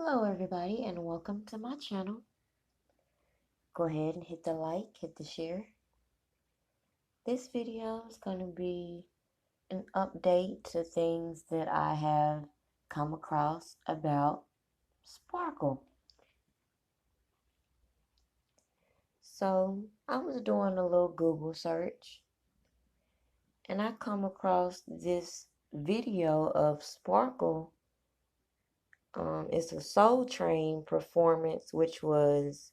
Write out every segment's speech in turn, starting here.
Hello everybody and welcome to my channel. Go ahead and hit the like, hit the share. This video is going to be an update to things that I have come across about Sparkle. So I was doing a little Google search and I come across this video of Sparkle. It's a Soul Train performance which was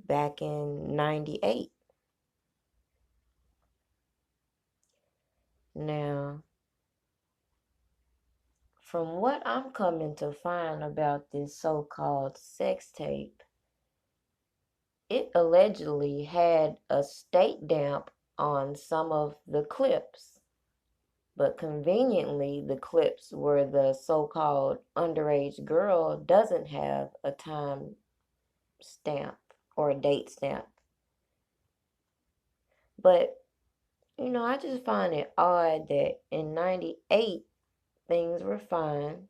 back in '98. Now, from what I'm coming to find about this so-called sex tape, it allegedly had a state damp on some of the clips. But conveniently, the clips where the so-called underage girl doesn't have a time stamp or a date stamp. But, I just find it odd that in '98, things were fine.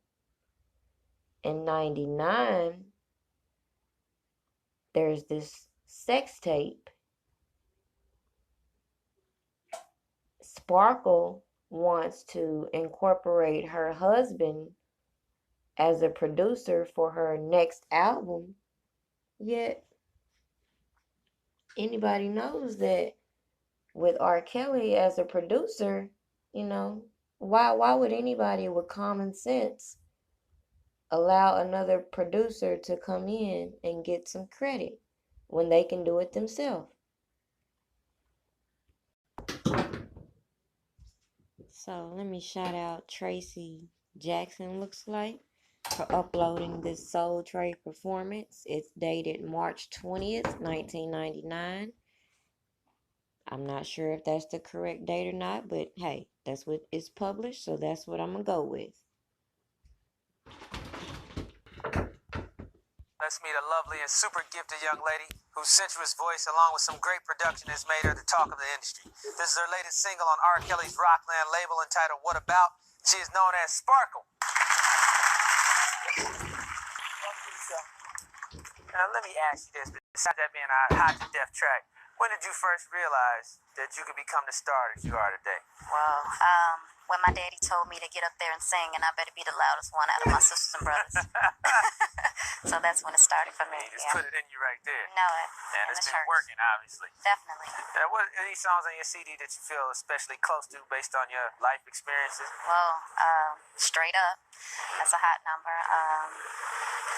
In '99, there's this sex tape. Sparkle wants to incorporate her husband as a producer for her next album, yet anybody knows that with R. Kelly as a producer, why would anybody with common sense allow another producer to come in and get some credit when they can do it themselves? So let me shout out Tracy Jackson, looks like, for uploading this Soul Train performance. It's dated March 20th, 1999. I'm not sure if that's the correct date or not, but hey, that's what is published, so that's what I'm going to go with. Let's meet a lovely and super gifted young lady whose sensuous voice, along with some great production, has made her the talk of the industry. This is her latest single on R. Kelly's Rockland label entitled What About? She is known as Sparkle. Now, let me ask you this. Besides that being a hot to death track, when did you first realize that you could become the star that you are today? Well, when my daddy told me to get up there and sing, and I better be the loudest one out of my sisters and brothers. So that's when it started for me. You just put it in you right there. Know it. And it's been working, obviously. Definitely. What are any songs on your CD that you feel especially close to based on your life experiences? Well, Straight Up. That's a hot number.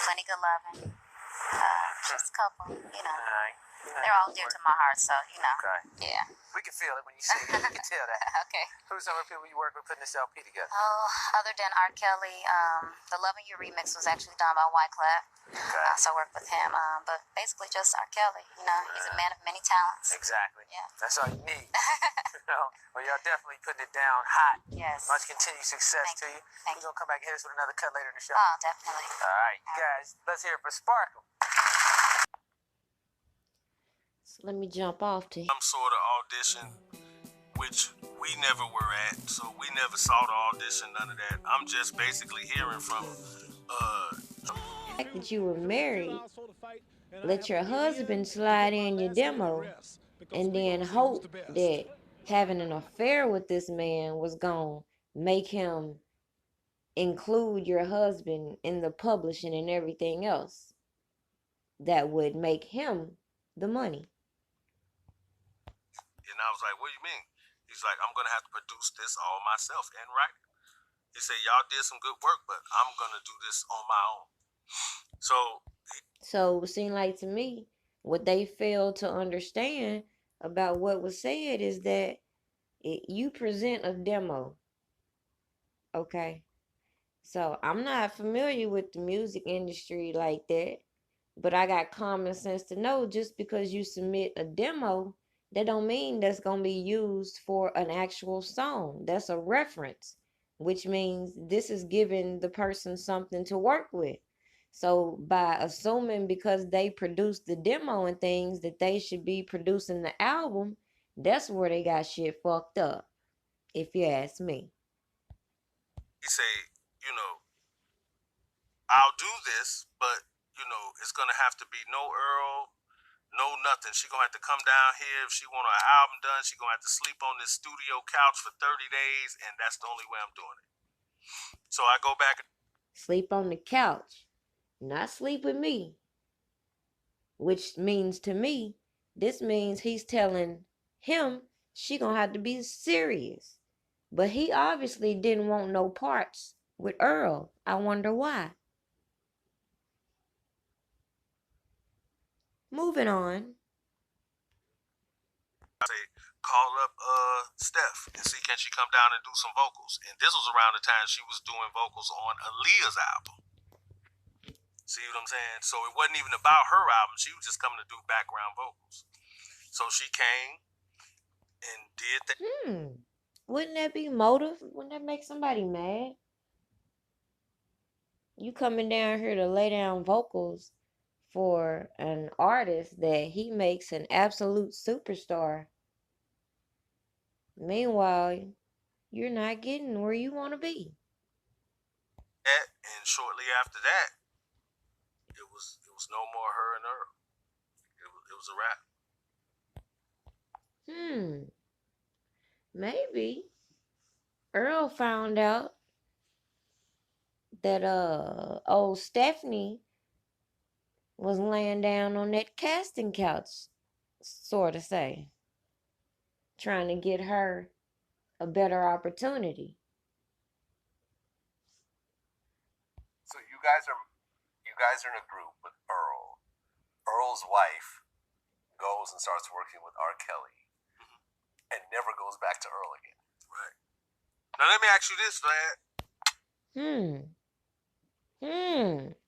Plenty Good Lovin'. Just a couple, They're all dear to my heart, so, Okay. Yeah. We can feel it when you sing it. We can tell that. Okay. Who's some of the people you work with putting this LP together? Oh, other than R. Kelly, the Lovin' You remix was actually done by Wyclef. Okay. So I worked with him, but basically just R. Kelly. He's a man of many talents. Exactly. Yeah. That's all you need. Well, y'all definitely putting it down hot. Yes. Much continued success to you. Thank We're going to come back and hit us with another cut later in the show. Oh, definitely. All right, guys, let's hear it for Sparkle. So let me jump off to some sort of audition, which we never were at, so we never saw the audition, none of that. I'm just basically hearing from the fact that you were married. Let your husband slide in your demo and then hope that having an affair with this man was gonna make him include your husband in the publishing and everything else that would make him the money. And I was like, what do you mean? He's like, I'm gonna have to produce this all myself and write it. He said, y'all did some good work, but I'm gonna do this on my own. So it seemed like to me, what they failed to understand about what was said is that you present a demo. Okay. So I'm not familiar with the music industry like that, but I got common sense to know just because you submit a demo, that don't mean that's going to be used for an actual song. That's a reference, which means this is giving the person something to work with. So by assuming because they produced the demo and things that they should be producing the album, that's where they got shit fucked up, if you ask me. He said, I'll do this, but you know, it's gonna have to be no Earl, no nothing. She gonna have to come down here if she want her album done. She gonna have to sleep on this studio couch for 30 days, and that's the only way I'm doing it. So I go back. Sleep on the couch, not sleep with me. Which means to me, this means he's telling him she gonna have to be serious. But he obviously didn't want no parts with Earl. I wonder why. Moving on. I say, call up Steph and see can she come down and do some vocals. And this was around the time she was doing vocals on Aaliyah's album. See what I'm saying? So it wasn't even about her album. She was just coming to do background vocals. So she came and did that. Wouldn't that be motive? Wouldn't that make somebody mad? You coming down here to lay down vocals for an artist that he makes an absolute superstar. Meanwhile, you're not getting where you want to be. And shortly after that, it was no more her and Earl. It was a wrap. Maybe Earl found out that old Stephanie was laying down on that casting couch, sort of say, trying to get her a better opportunity. So you guys are in a group with Earl. Earl's wife goes and starts working with R. Kelly and never goes back to Earl again. Right. Now let me ask you this, Vlad.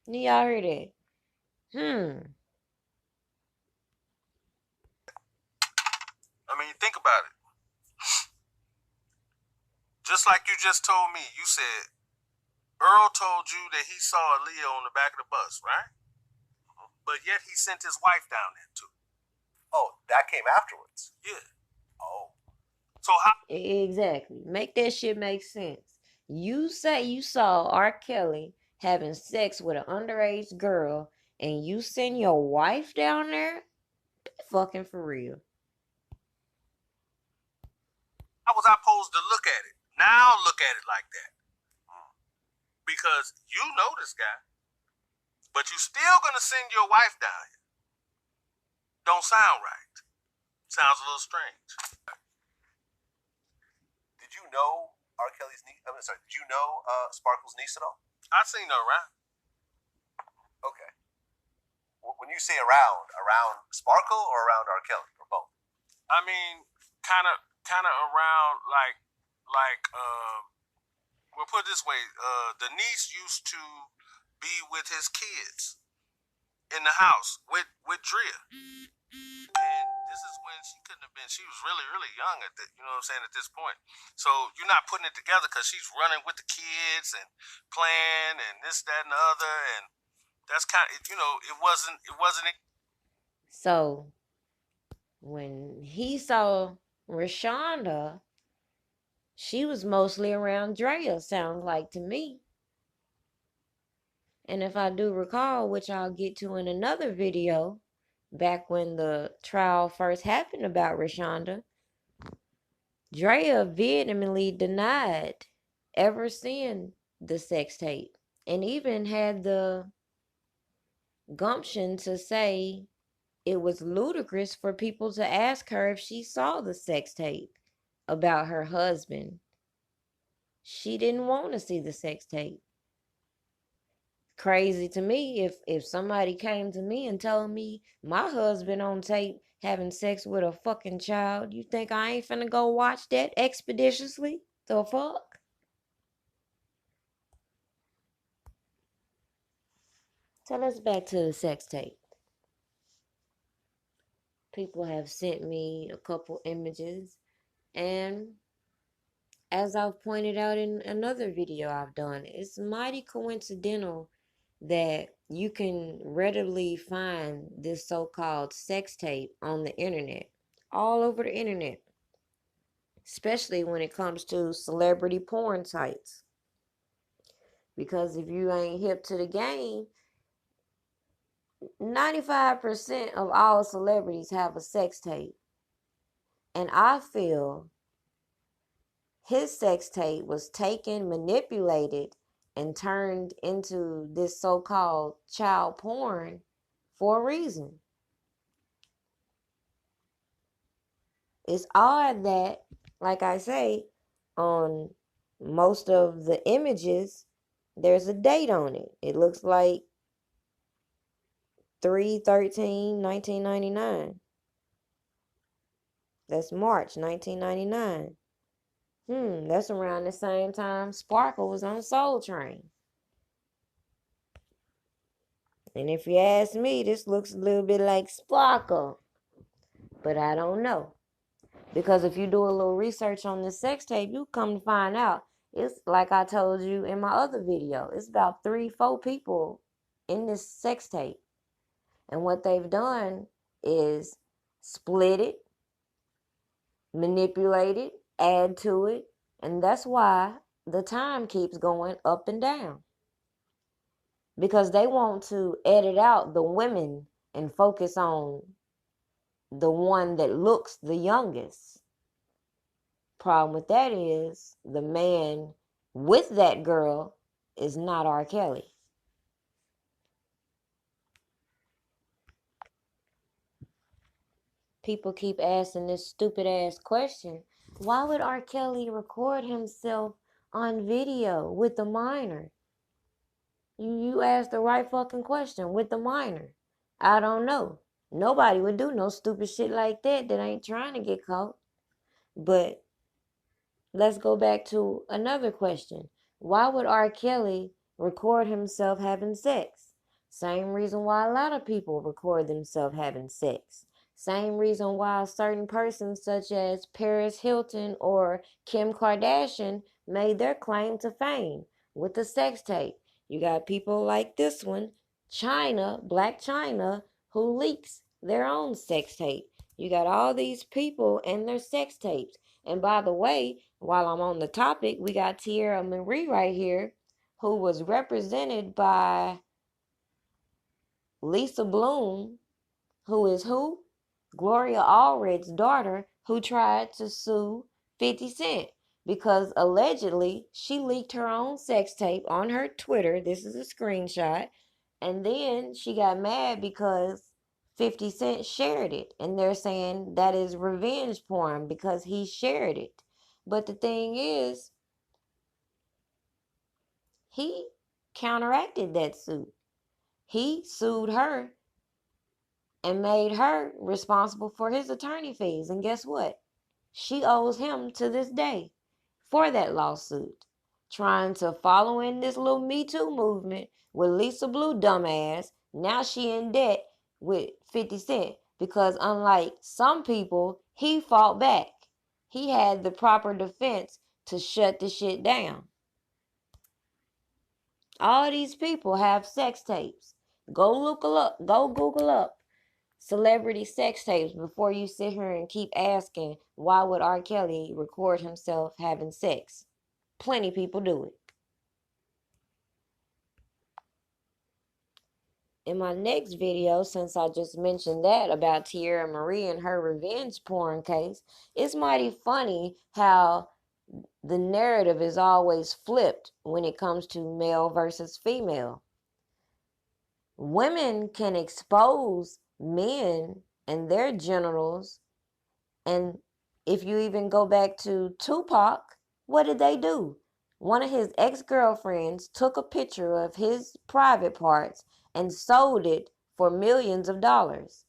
Y'all heard it. I mean, think about it. Just like you just told me, you said Earl told you that he saw Aaliyah on the back of the bus, right? But yet he sent his wife down there too. Oh, that came afterwards? Yeah. Oh. So how? Exactly. Make that shit make sense. You say you saw R. Kelly having sex with an underage girl and you send your wife down there? Be fucking for real. How was I supposed to look at it? Now look at it like that. Because you know this guy, but you still gonna send your wife down here. Don't sound right. Sounds a little strange. Did you know R. Kelly's niece? Did you know Sparkle's niece at all? I seen her around. Okay. When you say around Sparkle or around R. Kelly or both? I mean, kind of around like we'll put it this way, the niece used to be with his kids in the house with Drea. And this is when she couldn't have been, she was really, really young at you know what I'm saying, at this point. So you're not putting it together because she's running with the kids and playing and this, that, and the other. And that's kind of, you know, it wasn't. So when he saw Rashonda, she was mostly around Drea, sounds like to me. And if I do recall, which I'll get to in another video, back when the trial first happened about Rashonda, Drea vehemently denied ever seeing the sex tape and even had the gumption to say it was ludicrous for people to ask her if she saw the sex tape about her husband. She didn't want to see the sex tape. Crazy to me if somebody came to me and told me my husband on tape having sex with a fucking child. You think I ain't finna go watch that expeditiously? The fuck? So let's back to the sex tape. People have sent me a couple images, and as I've pointed out in another video I've done, it's mighty coincidental that you can readily find this so-called sex tape on the internet, all over the internet, especially when it comes to celebrity porn sites. Because if you ain't hip to the game, 95% of all celebrities have a sex tape. And I feel his sex tape was taken, manipulated, and turned into this so-called child porn for a reason. It's odd that, like I say, on most of the images, there's a date on it. It looks like 3/13/1999. That's March 1999. That's around the same time Sparkle was on Soul Train. And if you ask me, this looks a little bit like Sparkle. But I don't know. Because if you do a little research on this sex tape, you come to find out it's like I told you in my other video. It's about 3-4 people in this sex tape. And what they've done is split it, manipulate it, add to it. And that's why the time keeps going up and down. Because they want to edit out the women and focus on the one that looks the youngest. Problem with that is the man with that girl is not R. Kelly. People keep asking this stupid ass question. Why would R. Kelly record himself on video with the minor? You asked the right fucking question. With the minor. I don't know. Nobody would do no stupid shit like that ain't trying to get caught. But let's go back to another question. Why would R. Kelly record himself having sex? Same reason why a lot of people record themselves having sex. Same reason why certain persons such as Paris Hilton or Kim Kardashian made their claim to fame with the sex tape. You got people like this one, Black China, who leaks their own sex tape. You got all these people and their sex tapes. And by the way, while I'm on the topic, we got Tierra Marie right here, who was represented by Lisa Bloom, who is who? Gloria Allred's daughter, who tried to sue 50 Cent because allegedly she leaked her own sex tape on her Twitter. This is a screenshot. And then she got mad because 50 Cent shared it. And they're saying that is revenge porn because he shared it. But the thing is, he counteracted that suit. He sued her and made her responsible for his attorney fees. And guess what? She owes him to this day for that lawsuit. Trying to follow in this little Me Too movement with Lisa Blue dumbass. Now she in debt with 50 Cent. Because unlike some people, he fought back. He had the proper defense to shut the shit down. All these people have sex tapes. Go Google up celebrity sex tapes before you sit here and keep asking why would R. Kelly record himself having sex. Plenty people do it. In my next video, since I just mentioned that about Tierra Marie and her revenge porn case, it's mighty funny how the narrative is always flipped when it comes to male versus female. Women can expose men and their genitals. And if you even go back to Tupac, what did they do? One of his ex-girlfriends took a picture of his private parts and sold it for millions of dollars.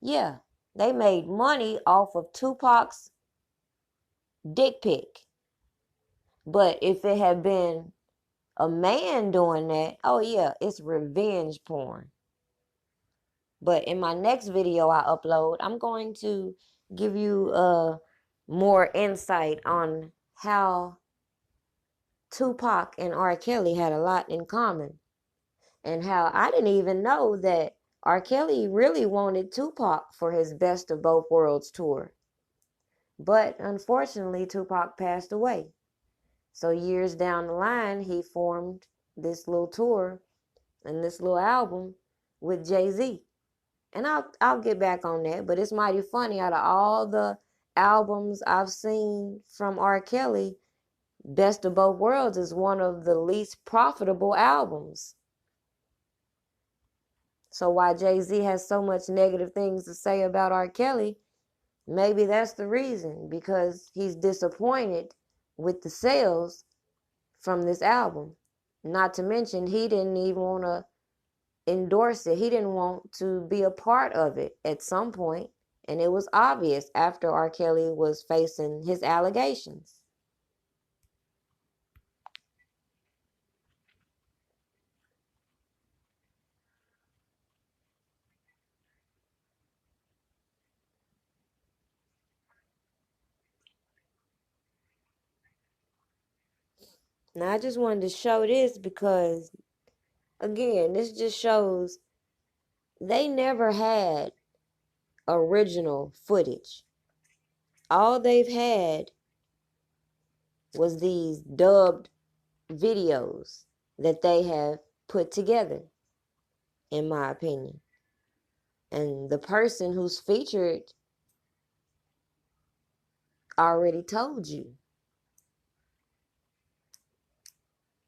Yeah, they made money off of Tupac's dick pic. But if it had been a man doing that, oh yeah, it's revenge porn. But in my next video I upload, I'm going to give you more insight on how Tupac and R. Kelly had a lot in common. And how I didn't even know that R. Kelly really wanted Tupac for his Best of Both Worlds tour. But unfortunately, Tupac passed away. So years down the line, he formed this little tour and this little album with Jay-Z. And I'll get back on that, but it's mighty funny. Out of all the albums I've seen from R. Kelly, Best of Both Worlds is one of the least profitable albums. So why Jay-Z has so much negative things to say about R. Kelly, maybe that's the reason, because he's disappointed with the sales from this album. Not to mention, he didn't even want to endorse it. He didn't want to be a part of it at some point, and it was obvious after R. Kelly was facing his allegations. Now, I just wanted to show this because, again, this just shows they never had original footage. All they've had was these dubbed videos that they have put together, in my opinion. And the person who's featured already told you.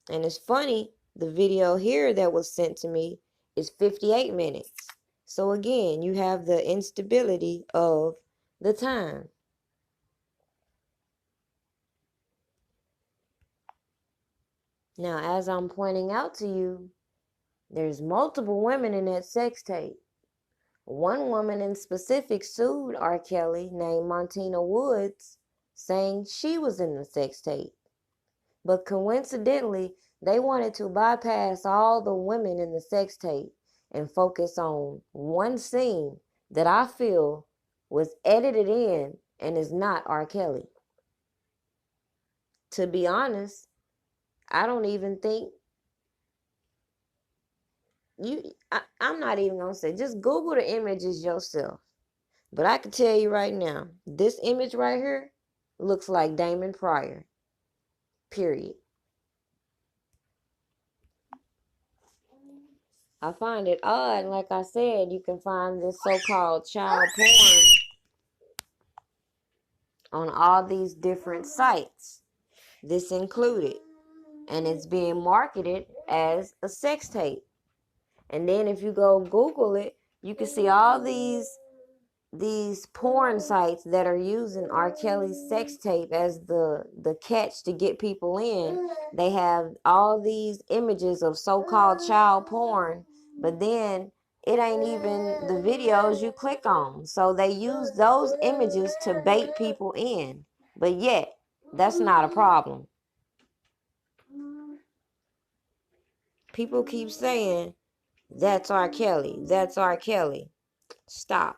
And it's funny, the video here that was sent to me is 58 minutes. So again, you have the instability of the time. Now, as I'm pointing out to you, there's multiple women in that sex tape. One woman in specific sued R. Kelly, named Montina Woods, saying she was in the sex tape. But coincidentally, they wanted to bypass all the women in the sex tape and focus on one scene that I feel was edited in and is not R. Kelly. To be honest, I don't even think I'm not even gonna say, just Google the images yourself. But I can tell you right now, this image right here looks like Damon Pryor. Period. I find it odd, like I said, you can find this so-called child porn on all these different sites, this included, and it's being marketed as a sex tape. And then if you go Google it, you can see all these porn sites that are using R. Kelly's sex tape as the catch to get people in. They have all these images of so-called child porn, but then it ain't even the videos you click on. So they use those images to bait people in. But yet, that's not a problem. People keep saying, that's R. Kelly, that's R. Kelly. Stop.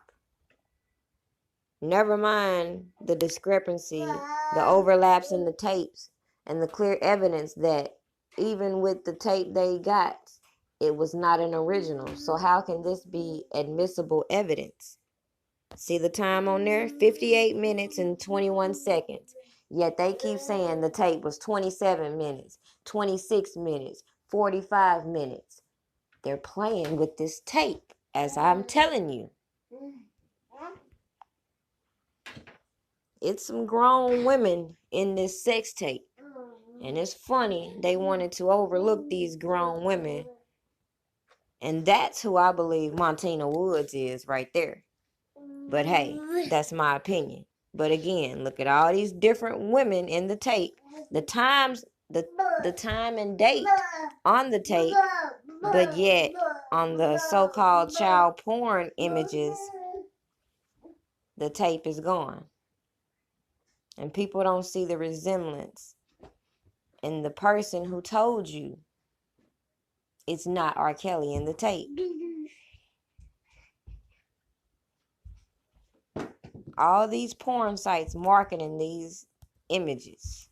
Never mind the discrepancy, the overlaps in the tapes, and the clear evidence that even with the tape they got, it was not an original. So how can this be admissible evidence? See the time on there? 58 minutes and 21 seconds. Yet they keep saying the tape was 27 minutes, 26 minutes, 45 minutes. They're playing with this tape, as I'm telling you. It's some grown women in this sex tape. And it's funny, they wanted to overlook these grown women. And that's who I believe Montina Woods is right there. But hey, that's my opinion. But again, look at all these different women in the tape. The times, the time and date on the tape, but yet on the so-called child porn images, the tape is gone. And people don't see the resemblance in the person who told you it's not R. Kelly in the tape. All these porn sites marketing these images.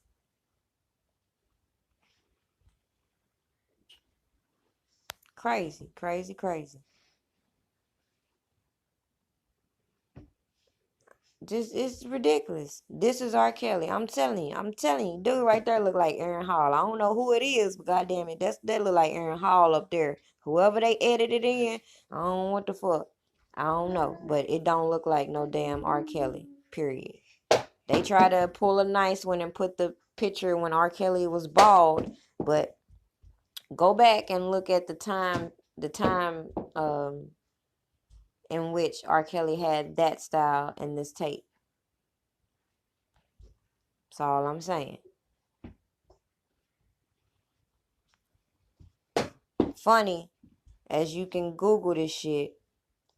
Crazy, crazy, crazy. Just, it's ridiculous. This is R. Kelly. I'm telling you, dude right there look like Aaron Hall. I don't know who it is, but goddamn it, that look like Aaron Hall up there. Whoever they edited in, I don't know what the fuck. I don't know, but it don't look like no damn R. Kelly. Period. They try to pull a nice one and put the picture when R. Kelly was bald, but go back and look at the time in which R. Kelly had that style in this tape. That's all I'm saying. Funny, as you can Google this shit,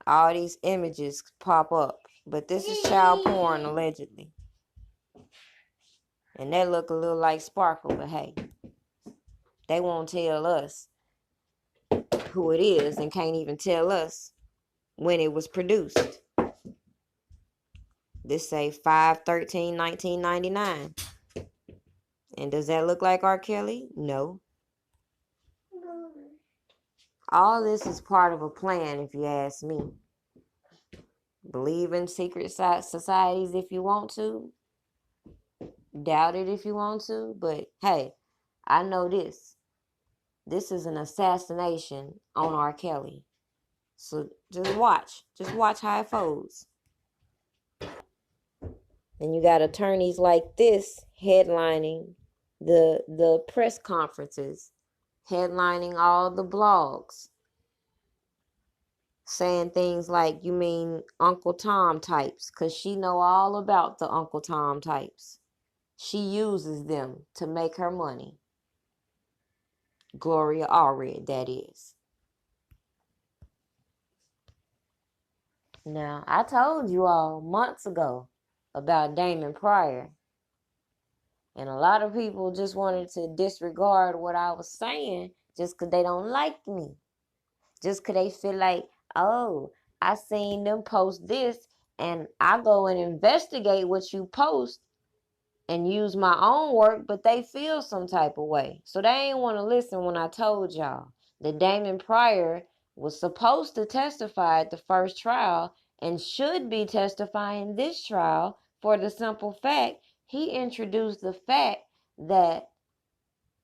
all these images pop up. But this is child porn, allegedly. And that look a little like Sparkle, but hey, they won't tell us who it is and can't even tell us when it was produced. This say 5/13/1999. And does that look like R. Kelly? No. All this is part of a plan, if you ask me. Believe in secret societies if you want to. Doubt it if you want to. But hey, I know this. This is an assassination on R. Kelly. So just watch. Just watch how it folds. And you got attorneys like this headlining the press conferences, headlining all the blogs, saying things like, you mean Uncle Tom types, because she know all about the Uncle Tom types. She uses them to make her money. Gloria Allred, that is. Now, I told you all months ago about Damon Pryor. And a lot of people just wanted to disregard what I was saying just because they don't like me. Just because they feel like, oh, I seen them post this and I go and investigate what you post and use my own work, but they feel some type of way. So they ain't want to listen when I told y'all that Damon Pryor was supposed to testify at the first trial and should be testifying this trial for the simple fact he introduced the fact that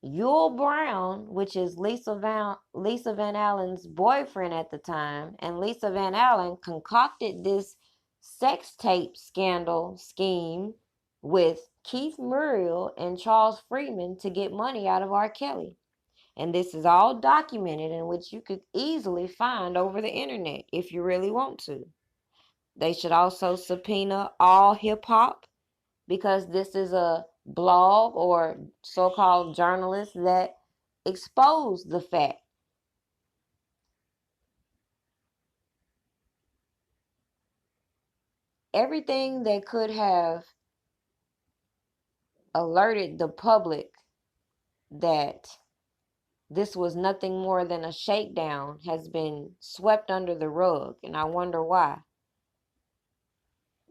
Yul Brown, which is Lisa Van Allen's boyfriend at the time, and Lisa Van Allen concocted this sex tape scandal scheme with Keith Muriel and Charles Freeman to get money out of R. Kelly. And this is all documented, in which you could easily find over the internet if you really want to. They should also subpoena all hip hop, because this is a blog or so-called journalist that exposed the fact. Everything that could have alerted the public that this was nothing more than a shakedown has been swept under the rug, and I wonder why.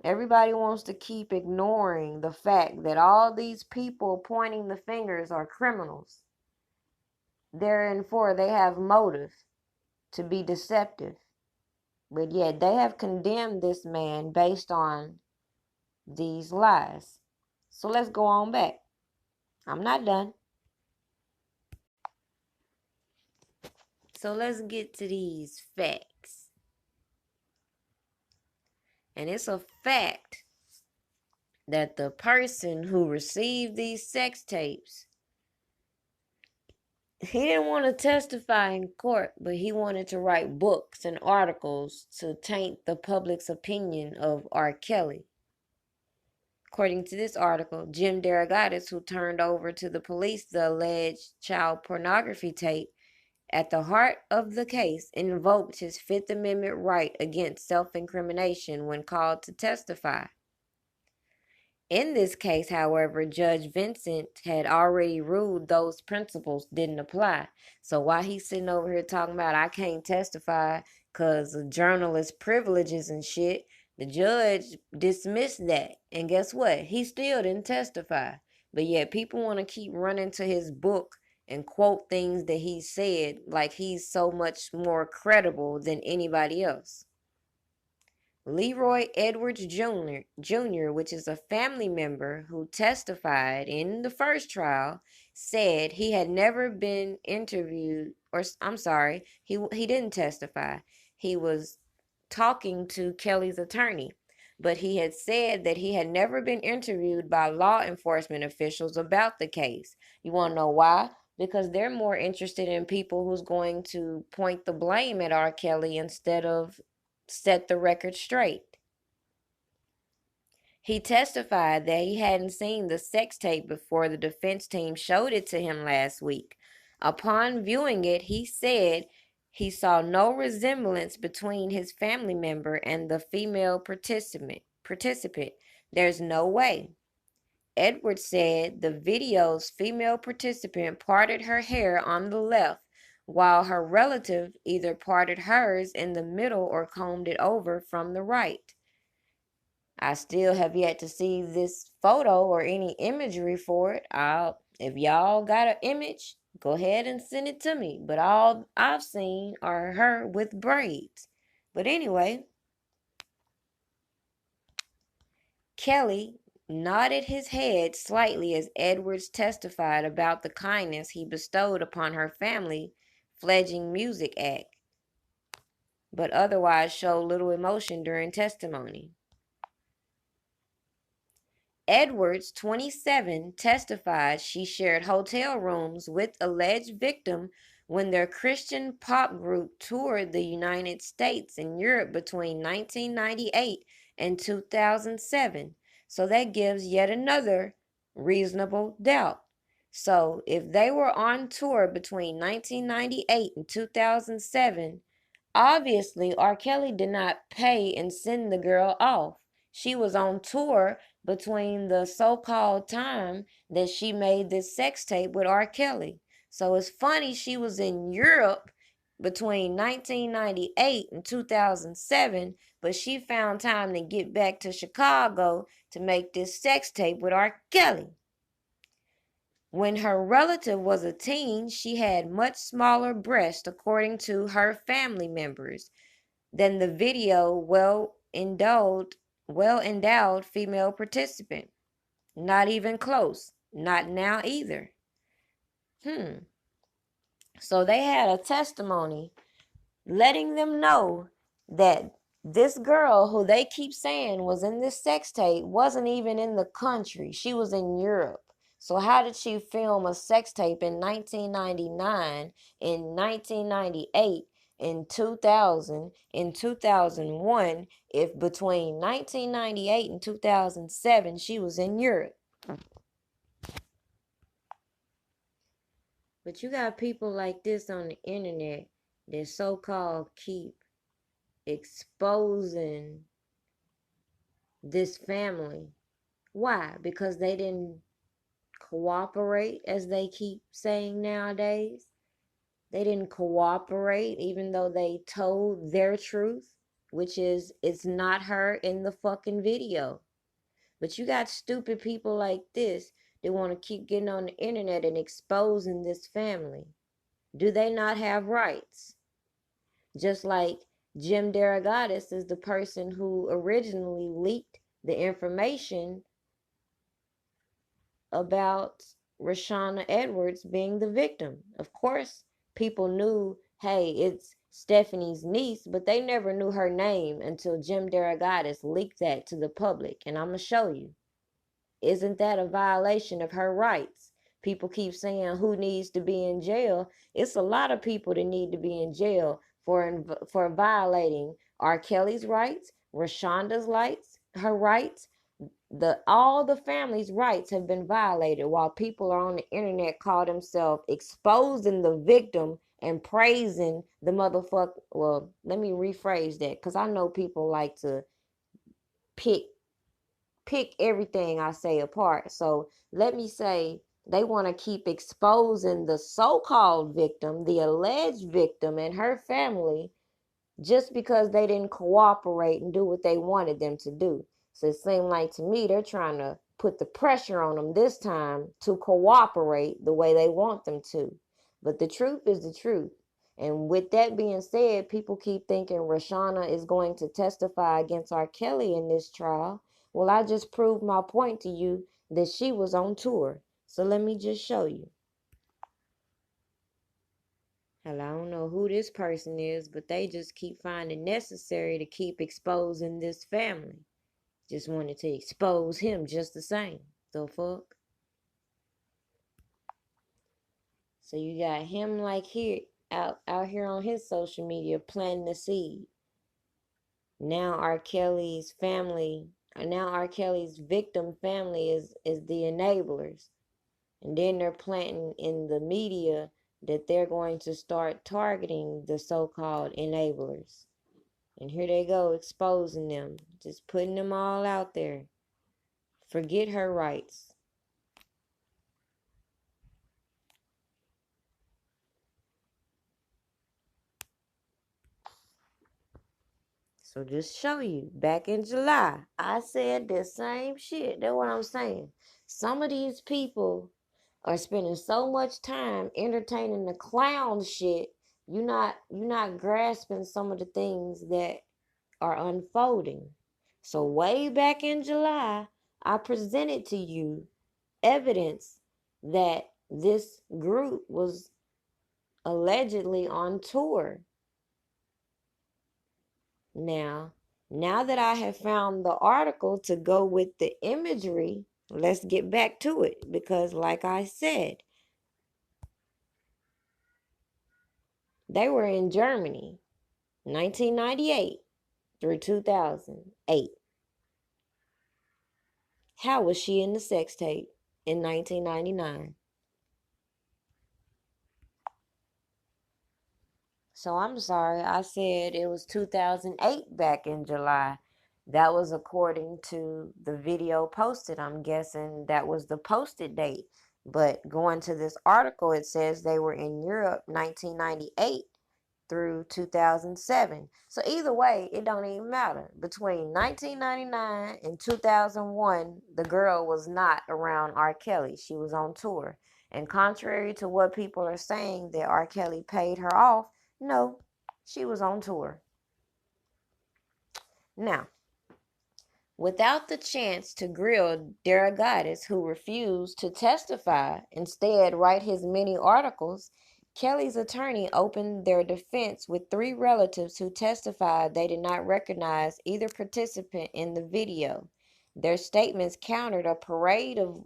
Everybody wants to keep ignoring the fact that all these people pointing the fingers are criminals. Therefore, they have motive to be deceptive. But yet they have condemned this man based on these lies. So let's go on back. I'm not done. So let's get to these facts. And it's a fact that the person who received these sex tapes, he didn't want to testify in court, but he wanted to write books and articles to taint the public's opinion of R. Kelly. According to this article, Jim Derogatis, who turned over to the police the alleged child pornography tape, at the heart of the case, invoked his Fifth Amendment right against self-incrimination when called to testify. In this case, however, Judge Vincent had already ruled those principles didn't apply. So while he's sitting over here talking about, I can't testify because of journalist privileges and shit, the judge dismissed that. And guess what? He still didn't testify. But yet people want to keep running to his book and quote things that he said like he's so much more credible than anybody else. Leroy Edwards Jr., which is a family member who testified in the first trial, said he had never been interviewed, or I'm sorry, he didn't testify. He was talking to Kelly's attorney, but he had said that he had never been interviewed by law enforcement officials about the case. You want to know why? Because they're more interested in people who's going to point the blame at R. Kelly instead of set the record straight. He testified that he hadn't seen the sex tape before the defense team showed it to him last week. Upon viewing it, he said he saw no resemblance between his family member and the female participant. There's no way. Edwards said the video's female participant parted her hair on the left, while her relative either parted hers in the middle or combed it over from the right. I still have yet to see this photo or any imagery for it. If y'all got an image, go ahead and send it to me. But all I've seen are her with braids. But anyway, Kelly nodded his head slightly as Edwards testified about the kindness he bestowed upon her family fledgling music act, but otherwise showed little emotion during testimony. Edwards, 27, testified she shared hotel rooms with alleged victim when their Christian pop group toured the United States and Europe between 1998 and 2007. So that gives yet another reasonable doubt. So if they were on tour between 1998 and 2007, obviously R. Kelly did not pay and send the girl off. She was on tour between the so-called time that she made this sex tape with R. Kelly. So it's funny she was in Europe between 1998 and 2007, but she found time to get back to Chicago to make this sex tape with R. Kelly. When her relative was a teen, she had much smaller breasts, according to her family members, than the video well-endowed female participant. Not even close. Not now either. So they had a testimony letting them know that this girl who they keep saying was in this sex tape wasn't even in the country. She was in Europe. So how did she film a sex tape in 1999, in 1998, in 2000, in 2001, if between 1998 and 2007 she was in Europe? But you got people like this on the internet that so-called keep exposing this family. Why? Because they didn't cooperate, as they keep saying nowadays. They didn't cooperate even though they told their truth, which is it's not her in the fucking video. But you got stupid people like this that want to keep getting on the internet and exposing this family. Do they not have rights? Just like Jim Derogatis is the person who originally leaked the information about Rashana Edwards being the victim. Of course, people knew, hey, it's Stephanie's niece, but they never knew her name until Jim Derogatis leaked that to the public. And I'm going to show you. Isn't that a violation of her rights? People keep saying who needs to be in jail. It's a lot of people that need to be in jail for violating R. Kelly's rights, Rashonda's rights, her rights. All the family's rights have been violated while people are on the internet call themselves exposing the victim and praising the motherfucker. Well, let me rephrase that, because I know people like to pick everything I say apart. So let me say they want to keep exposing the so-called victim, the alleged victim, and her family just because they didn't cooperate and do what they wanted them to do. So it seemed like to me they're trying to put the pressure on them this time to cooperate the way they want them to. But the truth is the truth. And with that being said, people keep thinking Rashana is going to testify against R. Kelly in this trial. Well, I just proved my point to you that she was on tour. So let me just show you. Hell, I don't know who this person is, but they just keep finding necessary to keep exposing this family. Just wanted to expose him just the same. The fuck? So you got him like here out here on his social media planting the seed. Now R. Kelly's family, now R. Kelly's victim family is the enablers. And then they're planting in the media that they're going to start targeting the so-called enablers. And here they go exposing them, just putting them all out there. Forget her rights. So just show you, back in July, I said the same shit. That's what I'm saying. Some of these people are spending so much time entertaining the clown shit. You're not grasping some of the things that are unfolding. So way back in July, I presented to you evidence that this group was allegedly on tour. Now that I have found the article to go with the imagery, let's get back to it. Because like I said, they were in Germany, 1998 through 2008. How was she in the sex tape in 1999? So I'm sorry, I said it was 2008 back in July. That was according to the video posted. I'm guessing that was the posted date. But going to this article, it says they were in Europe 1998 through 2007. So either way, it don't even matter. Between 1999 and 2001, the girl was not around R. Kelly. She was on tour. And contrary to what people are saying that R. Kelly paid her off, no, she was on tour. Now, without the chance to grill Derogatis, who refused to testify, instead write his many articles, Kelly's attorney opened their defense with three relatives who testified they did not recognize either participant in the video. Their statements countered a parade of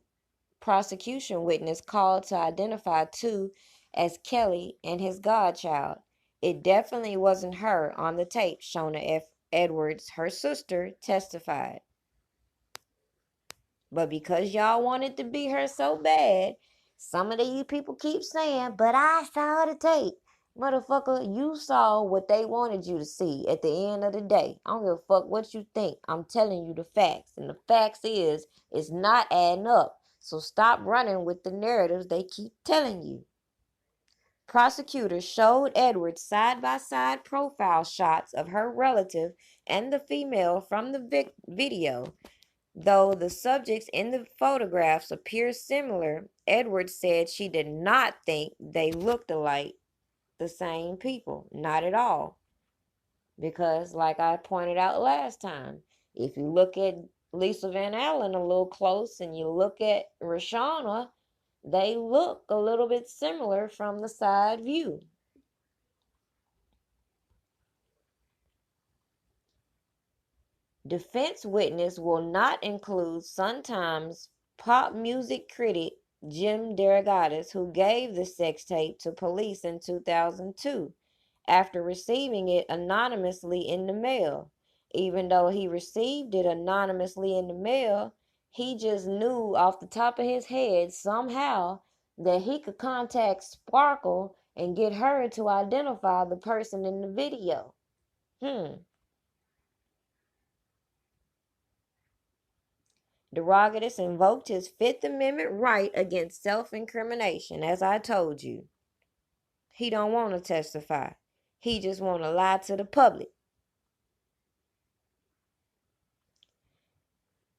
prosecution witness called to identify two as Kelly and his godchild. It definitely wasn't her on the tape, Shona F. Edwards, her sister, testified. But because y'all wanted to be her so bad, some of you people keep saying, but I saw the tape. Motherfucker, you saw what they wanted you to see at the end of the day. I don't give a fuck what you think. I'm telling you the facts. And the facts is, it's not adding up. So stop running with the narratives they keep telling you. Prosecutors showed Edwards side-by-side profile shots of her relative and the female from the video. Though the subjects in the photographs appear similar, Edwards said she did not think they looked alike, the same people. Not at all. Because, like I pointed out last time, if you look at Lisa Van Allen a little close and you look at Rashana, they look a little bit similar from the side view. Defense witness will not include Sun-Times pop music critic Jim Derogatis, who gave the sex tape to police in 2002 after receiving it anonymously in the mail. Even though he received it anonymously in the mail, he just knew off the top of his head somehow that he could contact Sparkle and get her to identify the person in the video. Derogatis invoked his Fifth Amendment right against self-incrimination, as I told you. He don't want to testify. He just want to lie to the public.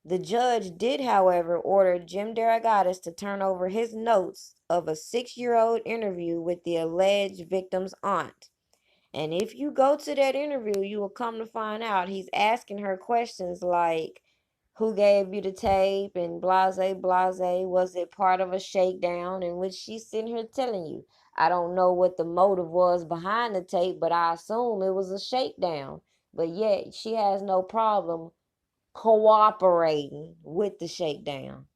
The judge did, however, order Jim Derogatis to turn over his notes of a 6-year-old interview with the alleged victim's aunt. And if you go to that interview, you will come to find out he's asking her questions like, who gave you the tape and blase, blase, was it part of a shakedown? In which she's sitting here telling you, I don't know what the motive was behind the tape, but I assume it was a shakedown. But yet she has no problem cooperating with the shakedown.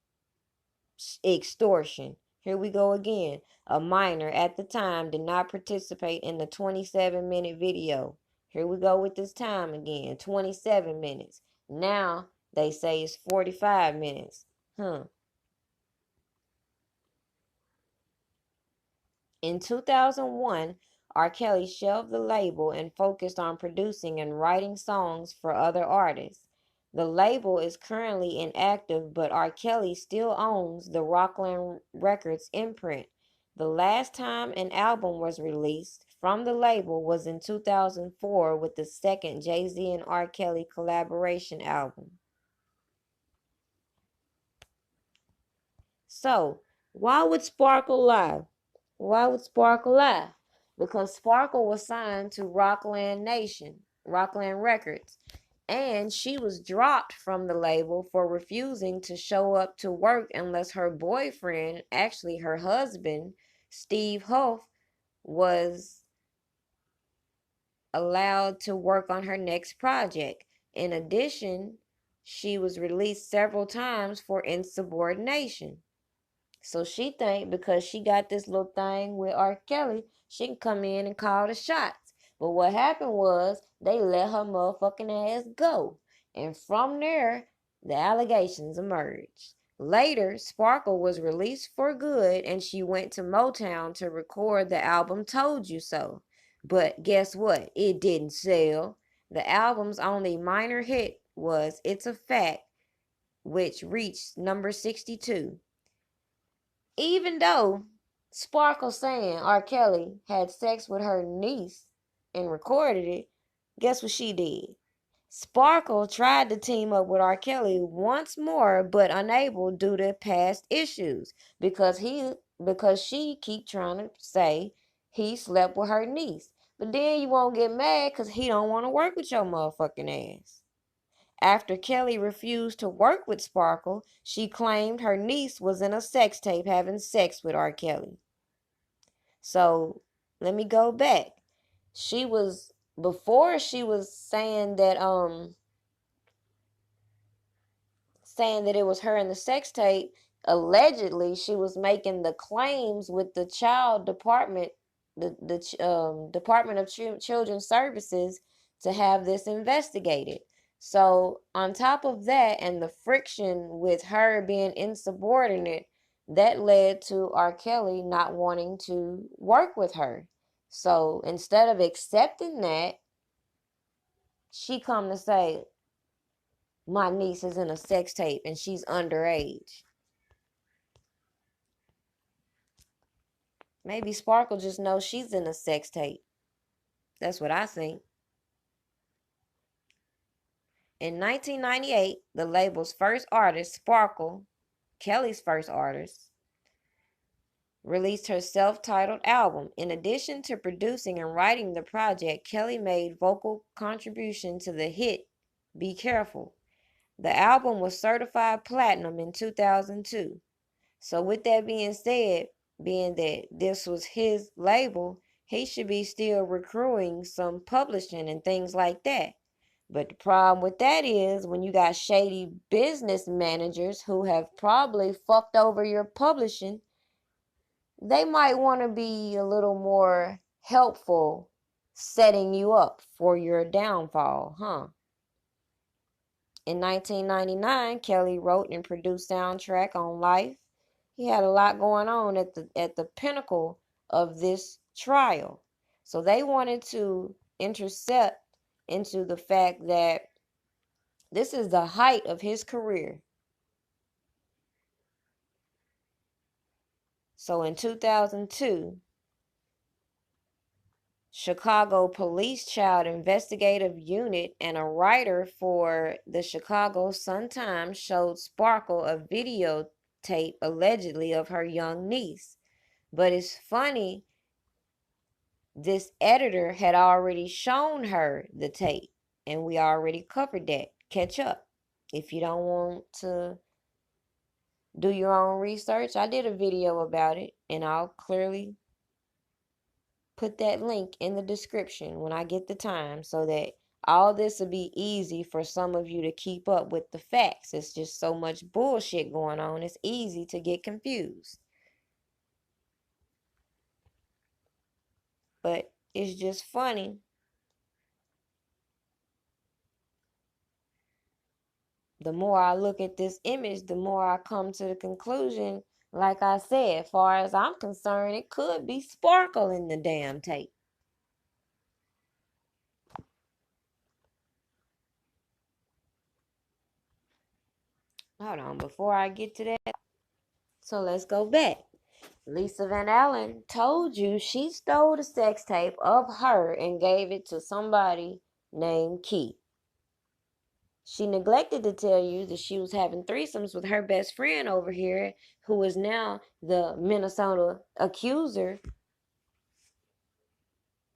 Extortion. Here we go again. A minor at the time did not participate in the 27-minute video. Here we go with this time again. 27 minutes. Now they say it's 45 minutes. In 2001, R. Kelly shelved the label and focused on producing and writing songs for other artists. The label is currently inactive, but R. Kelly still owns the Rockland Records imprint. The last time an album was released from the label was in 2004 with the second Jay-Z and R. Kelly collaboration album. So, why would Sparkle lie? Why would Sparkle lie? Because Sparkle was signed to Rockland Records, and she was dropped from the label for refusing to show up to work unless her boyfriend, actually her husband, Steve Huff, was allowed to work on her next project. In addition, she was released several times for insubordination. So she think because she got this little thing with R. Kelly, she can come in and call the shots. But what happened was they let her motherfucking ass go. And from there, the allegations emerged. Later, Sparkle was released for good and she went to Motown to record the album Told You So. But guess what? It didn't sell. The album's only minor hit was It's a Fact, which reached number 62. Even though Sparkle saying R. Kelly had sex with her niece and recorded it, guess what she did? Sparkle tried to team up with R. Kelly once more, but unable due to past issues because she keep trying to say he slept with her niece. But then you won't get mad because he don't want to work with your motherfucking ass. After Kelly refused to work with Sparkle, she claimed her niece was in a sex tape having sex with R. Kelly. So let me go back. Before she was saying that it was her in the sex tape, allegedly she was making the claims with the child department, the Department of Children's Services, to have this investigated. So on top of that and the friction with her being insubordinate, that led to R. Kelly not wanting to work with her. So instead of accepting that, she come to say, my niece is in a sex tape and she's underage. Maybe Sparkle just knows she's in a sex tape. That's what I think. In 1998, the label's first artist, Sparkle, Kelly's first artist, released her self-titled album. In addition to producing and writing the project, Kelly made vocal contribution to the hit Be Careful. The album was certified platinum in 2002. So with that being said, being that this was his label, he should be still accruing some publishing and things like that. But the problem with that is when you got shady business managers who have probably fucked over your publishing, they might want to be a little more helpful setting you up for your downfall, huh? In 1999, Kelly wrote and produced soundtrack on Life. He had a lot going on at the pinnacle of this trial. So they wanted to intercept into the fact that this is the height of his career. So in 2002, Chicago Police Child Investigative Unit and a writer for the Chicago Sun-Times showed Sparkle a videotape allegedly of her young niece. But it's funny, this editor had already shown her the tape, and we already covered that. Catch up. If you don't want to do your own research, I did a video about it, and I'll clearly put that link in the description when I get the time, so that all this will be easy for some of you to keep up with the facts. It's just so much bullshit going on. It's easy to get confused. But it's just funny. The more I look at this image, the more I come to the conclusion, like I said, as far as I'm concerned, it could be Sparkle in the damn tape. Hold on, before I get to that, so let's go back. Lisa Van Allen told you she stole the sex tape of her and gave it to somebody named Keith. She neglected to tell you that she was having threesomes with her best friend over here, who is now the Minnesota accuser,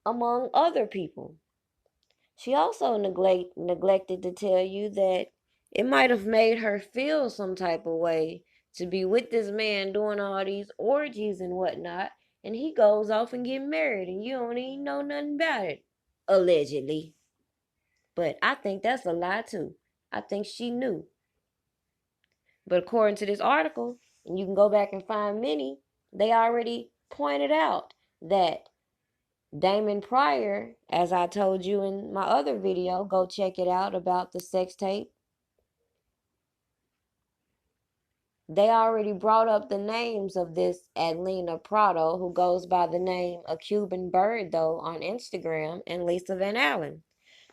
among other people. She also neglected to tell you that it might have made her feel some type of way to be with this man doing all these orgies and whatnot, and he goes off and get married, and you don't even know nothing about it, allegedly. But I think that's a lie too. I think she knew. But according to this article, and you can go back and find many, they already pointed out that Damon Pryor, as I told you in my other video, go check it out about the sex tape. They already brought up the names of this Adelina Prado, who goes by the name A Cuban Bird, though, on Instagram, and Lisa Van Allen.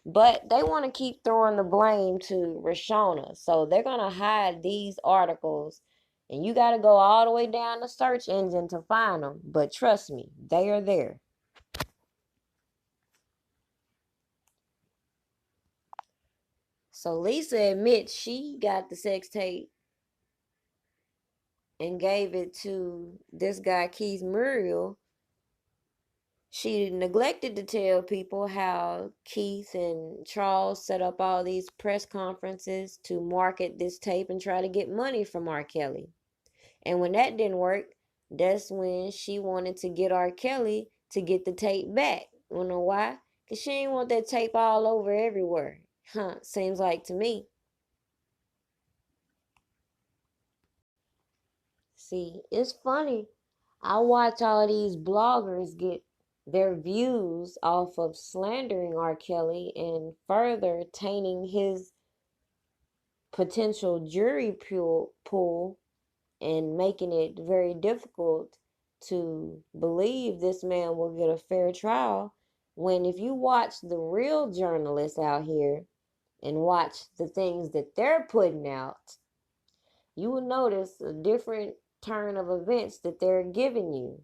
But they want to keep throwing the blame to Rashona. So they're going to hide these articles. And you got to go all the way down the search engine to find them. But trust me, they are there. So Lisa admits she got the sex tape and gave it to this guy, Keith Muriel. She neglected to tell people how Keith and Charles set up all these press conferences to market this tape and try to get money from R. Kelly. And when that didn't work, that's when she wanted to get R. Kelly to get the tape back. You know why? Because she didn't want that tape all over everywhere. Seems like to me. See, it's funny. I watch all these bloggers get their views off of slandering R. Kelly and further tainting his potential jury pool and making it very difficult to believe this man will get a fair trial, when if you watch the real journalists out here and watch the things that they're putting out, you will notice a different turn of events that they're giving you.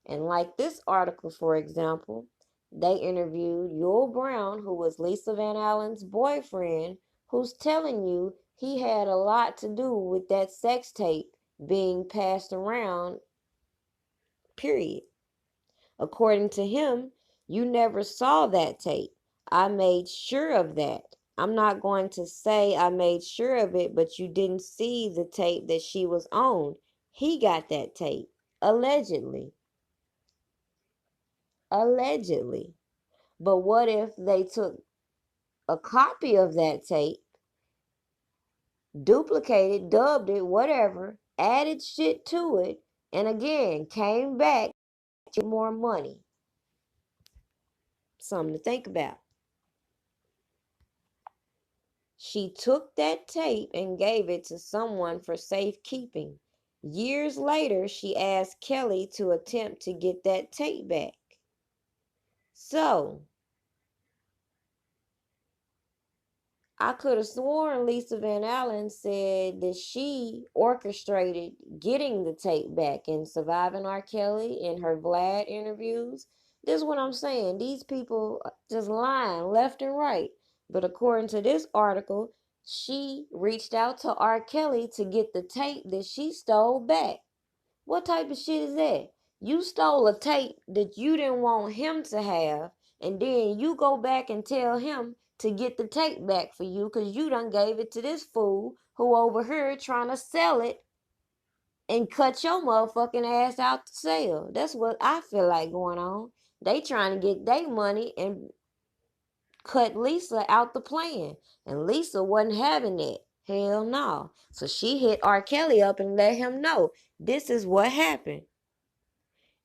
And like this article, for example, they interviewed Yul Brown, who was Lisa Van Allen's boyfriend, who's telling you he had a lot to do with that sex tape being passed around, period. According to him, you never saw that tape. I made sure of that. I'm not going to say I made sure of it, but you didn't see the tape that she was on. He got that tape, allegedly. Allegedly. But what if they took a copy of that tape, duplicated, dubbed it, whatever, added shit to it, and again came back to more money? Something to think about. She took that tape and gave it to someone for safekeeping. Years later, she asked Kelly to attempt to get that tape back. So, I could have sworn Lisa Van Allen said that she orchestrated getting the tape back in Surviving R. Kelly in her Vlad interviews. This is what I'm saying. These people just lying left and right. But according to this article, she reached out to R. Kelly to get the tape that she stole back. What type of shit is that? You stole a tape that you didn't want him to have, and then you go back and tell him to get the tape back for you because you done gave it to this fool who over here trying to sell it and cut your motherfucking ass out to sell. That's what I feel like going on. They trying to get their money and cut Lisa out the plan. And Lisa wasn't having it. Hell no. So she hit R. Kelly up and let him know this is what happened.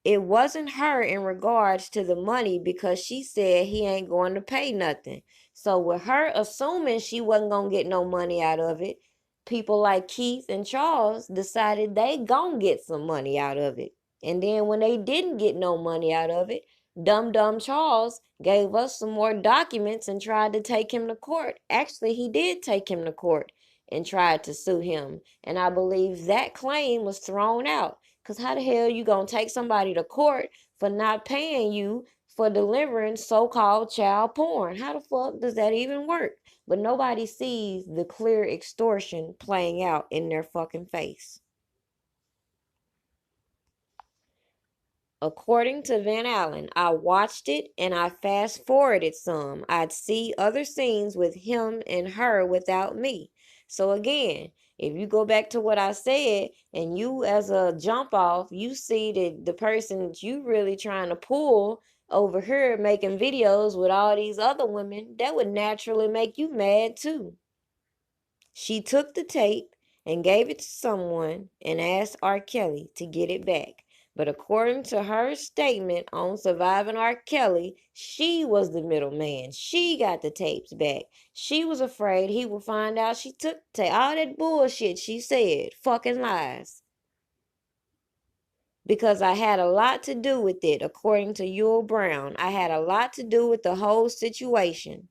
It wasn't her in regards to the money because she said he ain't going to pay nothing. So with her assuming she wasn't going to get no money out of it, people like Keith and Charles decided they gon' get some money out of it. And then when they didn't get no money out of it, dumb Charles gave us some more documents and tried to take him to court. Actually, he did take him to court and tried to sue him. And I believe that claim was thrown out. Because how the hell you gonna take somebody to court for not paying you for delivering so-called child porn? How the fuck does that even work? But nobody sees the clear extortion playing out in their fucking face. According to Van Allen, I watched it and I fast forwarded some. I'd see other scenes with him and her without me. So again, if you go back to what I said and you as a jump off, you see that the person that you really trying to pull over here making videos with all these other women, that would naturally make you mad too. She took the tape and gave it to someone and asked R. Kelly to get it back. But according to her statement on Surviving R. Kelly, she was the middleman. She got the tapes back. She was afraid he would find out she took the tape. All that bullshit she said. Fucking lies. Because I had a lot to do with it, according to Yul Brown. I had a lot to do with the whole situation.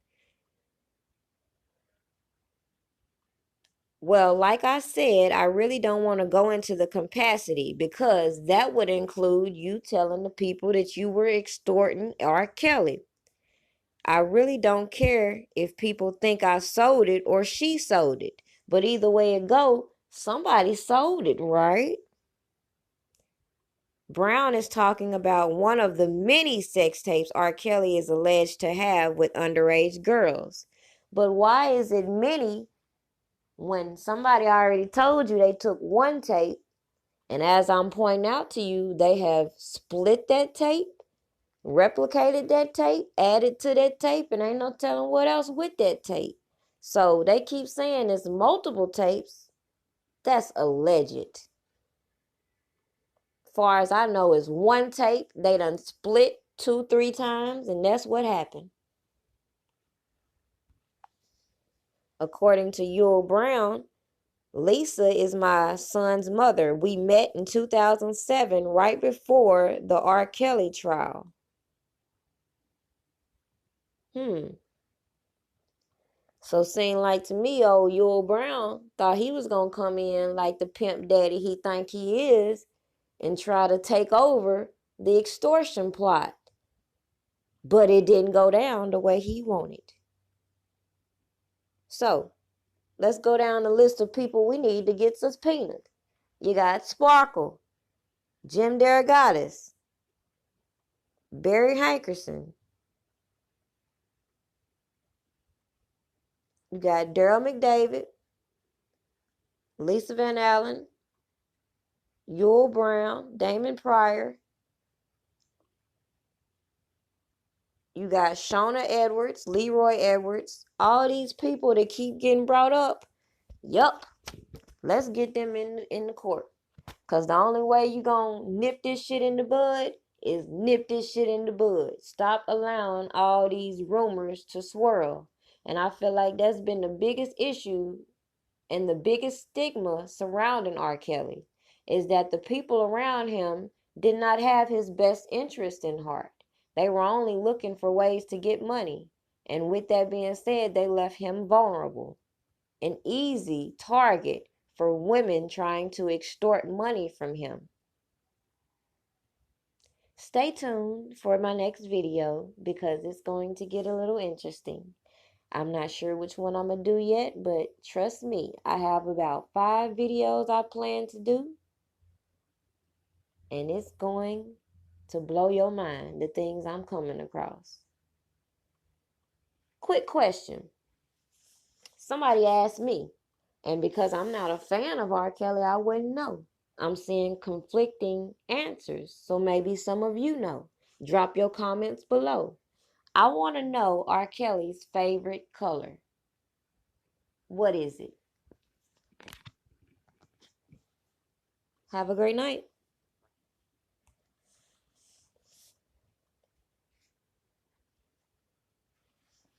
Well, like I said, I really don't want to go into the capacity because that would include you telling the people that you were extorting R. Kelly. I really don't care if people think I sold it or she sold it. But either way it go, somebody sold it, right? Brown is talking about one of the many sex tapes R. Kelly is alleged to have with underage girls. But why is it many when somebody already told you they took one tape, and as I'm pointing out to you, they have split that tape, replicated that tape, added to that tape, and ain't no telling what else with that tape. So they keep saying it's multiple tapes. That's alleged. Far as I know, it's one tape. They done split 2-3 times, and that's what happened. According to Yul Brown, Lisa is my son's mother. We met in 2007, right before the R. Kelly trial. So seemed like to me, old Yul Brown thought he was going to come in like the pimp daddy he think he is and try to take over the extortion plot. But it didn't go down the way he wanted. So, let's go down the list of people we need to get subpoenaed. You got Sparkle, Jim Derogatis, Barry Hankerson. You got Daryl McDavid, Lisa Van Allen, Yul Brown, Damon Pryor. You got Shauna Edwards, Leroy Edwards. All these people that keep getting brought up. Yup. Let's get them in the court. Because the only way you going to nip this shit in the bud is nip this shit in the bud. Stop allowing all these rumors to swirl. And I feel like that's been the biggest issue and the biggest stigma surrounding R. Kelly is that the people around him did not have his best interest in heart. They were only looking for ways to get money. And with that being said, they left him vulnerable, an easy target for women trying to extort money from him. Stay tuned for my next video because it's going to get a little interesting. I'm not sure which one I'm going to do yet, but trust me, I have about 5 videos I plan to do, and it's going to blow your mind, the things I'm coming across. Quick question. Somebody asked me, and because I'm not a fan of R. Kelly, I wouldn't know. I'm seeing conflicting answers, so maybe some of you know. Drop your comments below. I want to know R. Kelly's favorite color. What is it? Have a great night.